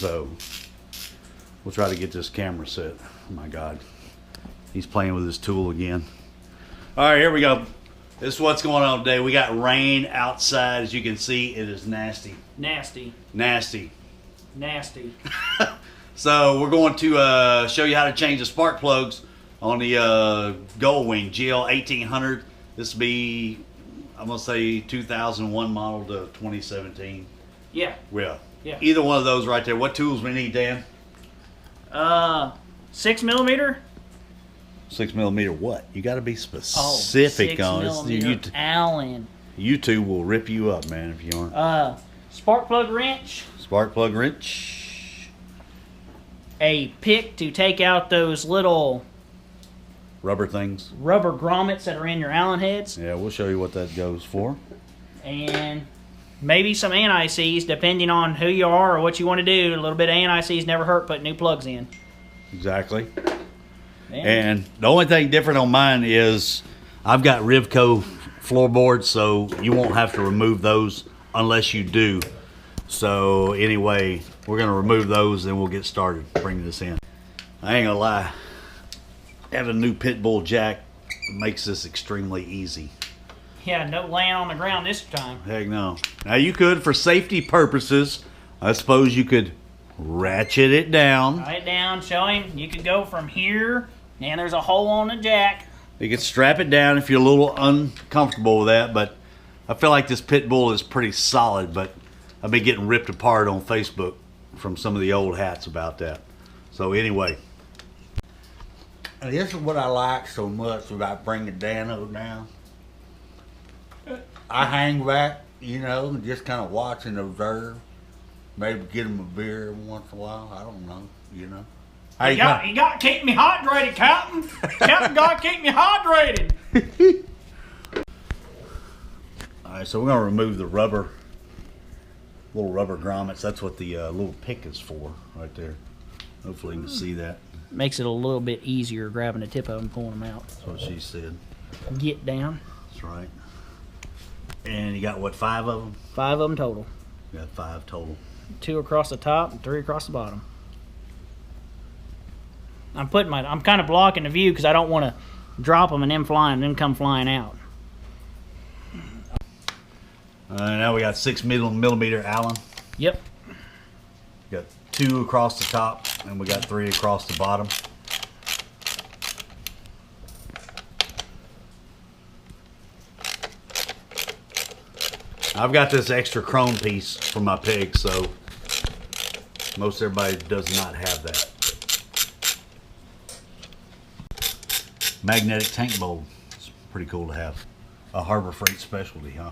So we'll try to get this camera set. Oh my God, he's playing with his tool again. All right, here we go. This is what's going on today. We got rain outside. As you can see, it is nasty. Nasty. Nasty. Nasty. So we're going to show you how to change the spark plugs on the GoldWing GL 1800. This will be, I'm going to say 2001 model to 2017. Yeah. Yeah. Yeah. Either one of those right there. What tools we need, Dan? 6mm. 6mm what? You got to be specific on it. 6mm Allen. YouTube will rip you up, man, if you aren't. Spark plug wrench. Spark plug wrench. A pick to take out those little Rubber things. rubber grommets that are in your Allen heads. Yeah, we'll show you what that goes for. And maybe some anti-seize, depending on who you are or what you want to do. A little bit of anti-seize never hurt putting new plugs in. Exactly. And the only thing different on mine is I've got RIVCO floorboards, so you won't have to remove those unless you do. So anyway, we're going to remove those and we'll get started bringing this in. I ain't gonna lie, having a new pit bull jack makes this extremely easy. Yeah, no laying on the ground this time. Heck no. Now you could, for safety purposes, I suppose you could ratchet it down. Tie it down, show him. You could go from here, and there's a hole on the jack. You could strap it down if you're a little uncomfortable with that, but I feel like this pit bull is pretty solid, but I've been getting ripped apart on Facebook from some of the old hats about that. So anyway. And this is what I like so much about bringing Dano down. I hang back, you know, and just kind of watch and observe. Maybe get him a beer once in a while. I don't know, you know. You got to keep me hydrated, Captain. Captain got to keep me hydrated. All right, so we're going to remove the little rubber grommets. That's what the little pick is for right there. Hopefully you can see that. Makes it a little bit easier grabbing the tip of them and pulling them out. That's what she said. Get down. That's right. And you got what, 5 of them? 5 of them total. You got 5 total. 2 across the top and 3 across the bottom. I'm kind of blocking the view because I don't want to drop them and then come flying out. Now we got 6mm Allen. Yep. Got 2 across the top and we got 3 across the bottom. I've got this extra chrome piece for my pig, so most everybody does not have that. Magnetic tank bowl. It's pretty cool to have. A Harbor Freight specialty, huh?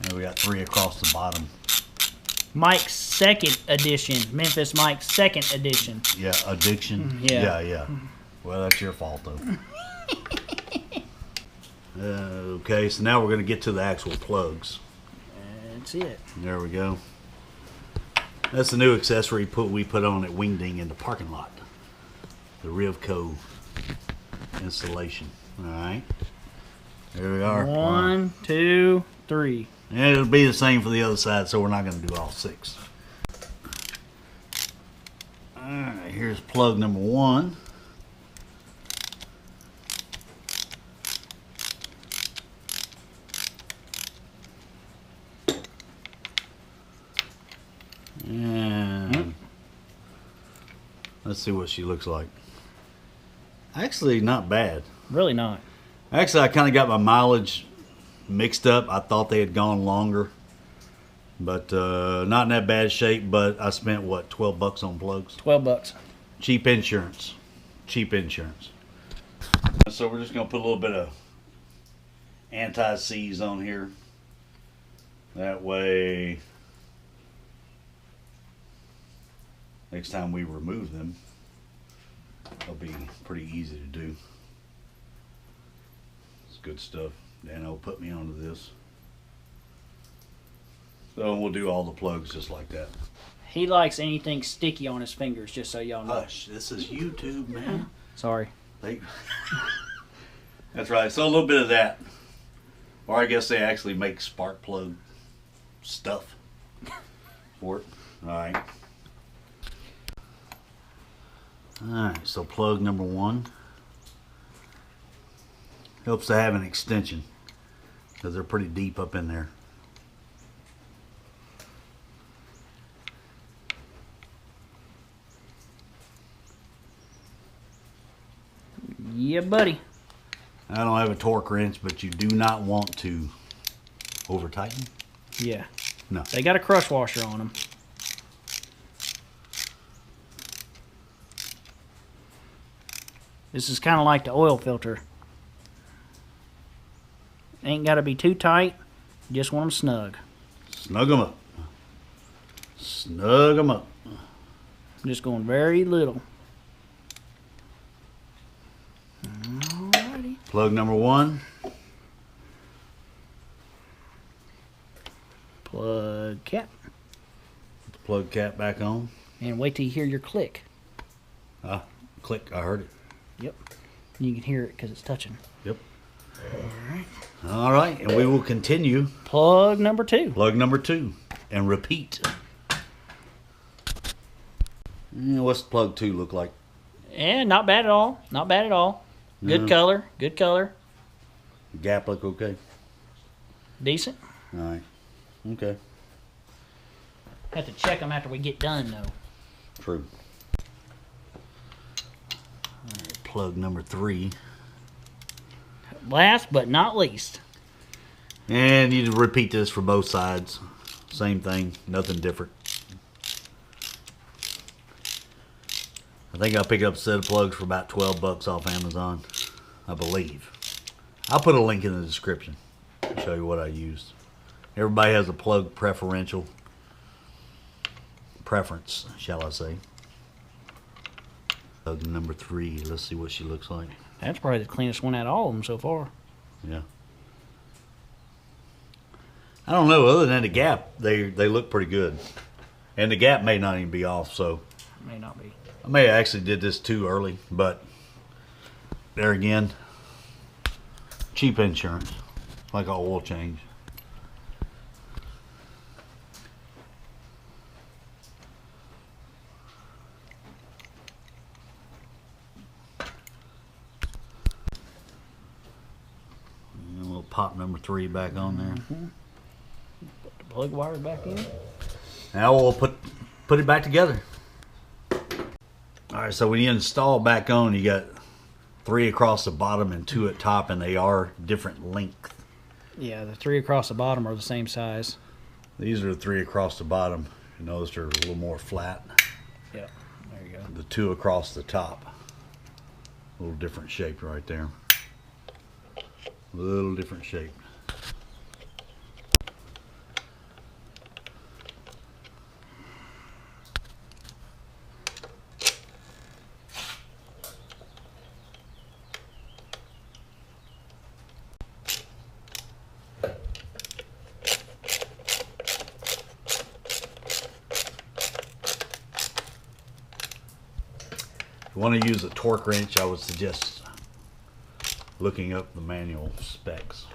And we got 3 across the bottom. Mike's 2nd edition. MemphisMike's 2nd edition. Yeah, addiction. Yeah. Yeah. Well, that's your fault, though. Okay, so now we're going to get to the actual plugs. That's it. There we go. That's the new accessory we put on at Wingding in the parking lot. The RIVCO installation. All right. There we are. 1, 2, 3. And it'll be the same for the other side, so we're not going to do all 6. All right, here's plug number 1. And let's see what she looks like. Actually, not bad. Really not. Actually, I kind of got my mileage mixed up. I thought they had gone longer, but not in that bad shape. But I spent what, $12 on plugs? $12. Cheap insurance. Cheap insurance. So we're just gonna put a little bit of anti-seize on here. That way, next time we remove them, it'll be pretty easy to do. It's good stuff. Dano put me onto this. So we'll do all the plugs just like that. He likes anything sticky on his fingers, just so y'all know. Hush, this is YouTube, man. Sorry. That's right, so a little bit of that. Or I guess they actually make spark plug stuff. for it. Alright. Alright, so plug number 1. Helps to have an extension because they're pretty deep up in there. Yeah, buddy. I don't have a torque wrench, but you do not want to over tighten. Yeah. No. They got a crush washer on them. This is kind of like the oil filter. Ain't got to be too tight. Just want them snug. Snug them up. Snug them up. Just going very little. Alrighty. Plug number 1. Plug cap. Put the plug cap back on. And wait till you hear your click. Click. I heard it. Yep. You can hear it because it's touching. Yep. Alright. Alright, and we will continue. Plug number 2. Plug number 2. And repeat. What's plug 2 look like? And not bad at all. Not bad at all. Good color. Good color. Gap look okay? Decent. Alright. Okay. Have to check them after we get done, though. True. Alright, plug number 3. Last but not least. And you repeat this for both sides. Same thing. Nothing different. I think I picked up a set of plugs for about $12 off Amazon. I believe. I'll put a link in the description to show you what I used. Everybody has a plug preference, shall I say. Plug number 3. Let's see what she looks like. That's probably the cleanest one out of all of them so far. Yeah. I don't know. Other than the gap, they look pretty good. And the gap may not even be off, so. May not be. I may have actually did this too early, but there again, cheap insurance, like an oil change. And we'll pop number 3 back on there. Put the plug wire back in. Now we'll put it back together. Alright, so when you install back on, you got 3 across the bottom and 2 at top, and they are different length. Yeah, the 3 across the bottom are the same size. These are the 3 across the bottom. You notice they're a little more flat. Yep, there you go. The 2 across the top. A little different shape right there. A little different shape. If you want to use a torque wrench, I would suggest looking up the manual specs.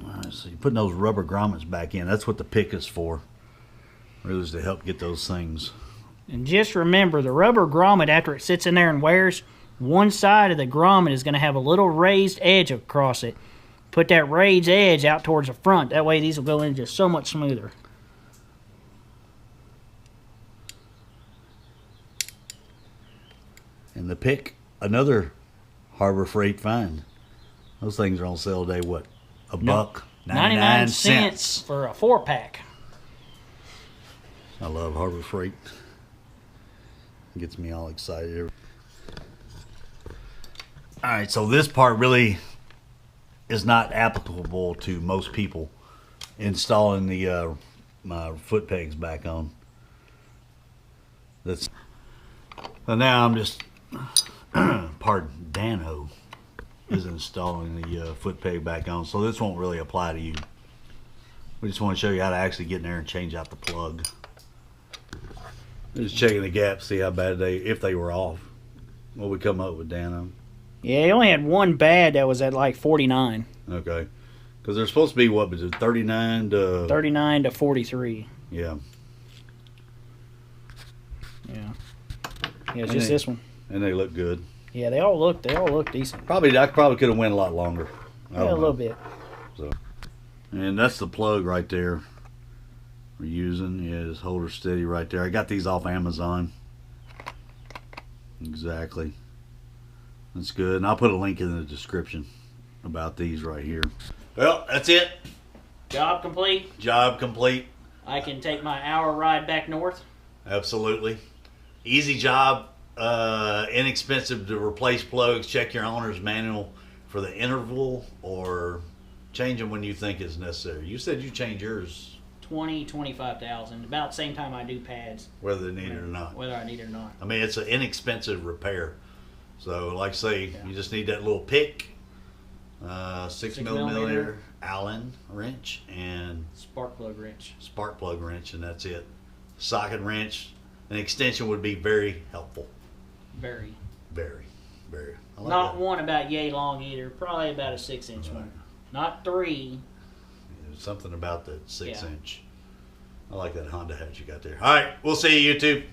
Alright, so you're putting those rubber grommets back in. That's what the pick is for. Really is to help get those things. And just remember, the rubber grommet, after it sits in there and wears, one side of the grommet is going to have a little raised edge across it. Put that raised edge out towards the front. That way these will go in just so much smoother. And the pick, another Harbor Freight find. Those things are on sale today, what? A buck? 99 cents for a 4-pack. I love Harbor Freight. Gets me all excited. Alright, so this part really is not applicable to most people installing the my foot pegs back on. That's. But now I'm just, pardon, Dano is installing the foot peg back on, so this won't really apply to you. We just want to show you how to actually get in there and change out the plug. Just checking the gaps, see how bad if they were off. What we come up with, Dano. Yeah, he only had one bad that was at like 49. Okay. Because they're supposed to be, what was it, 39 to... 39 to 43. Yeah. Yeah. Yeah, it's just this one. And they look good. Yeah, they all look decent. I probably could have went a lot longer. Yeah, a little bit. So, and that's the plug right there we're using. Yeah, just hold her steady right there. I got these off Amazon. Exactly. That's good. And I'll put a link in the description about these right here. Well, that's it. Job complete. Job complete. I can take my hour ride back north. Absolutely. Easy job. Inexpensive to replace plugs. Check your owner's manual for the interval or change them when you think it's necessary. You said you change yours 25,000, about the same time I do pads, whether they need it or not. whether I need it or not. I mean, it's an inexpensive repair. So, like I say, you just need that little pick, 6 millimeter Allen wrench, and spark plug wrench. And that's it. Socket wrench. An extension would be very helpful. Very. Very. I like Not that. one about yay long either. Probably about a 6-inch one. Not 3. There's something about that 6 Yeah. inch. I like that Honda hat you got there. All right, we'll see you, YouTube.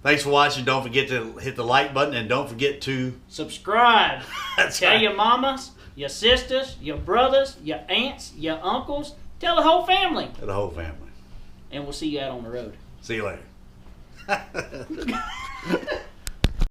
Thanks for watching. Don't forget to hit the like button, and don't forget to Subscribe. That's Tell right. your mamas, your sisters, your brothers, your aunts, your uncles. Tell the whole family. To the whole family. And we'll see you out on the road. See you later.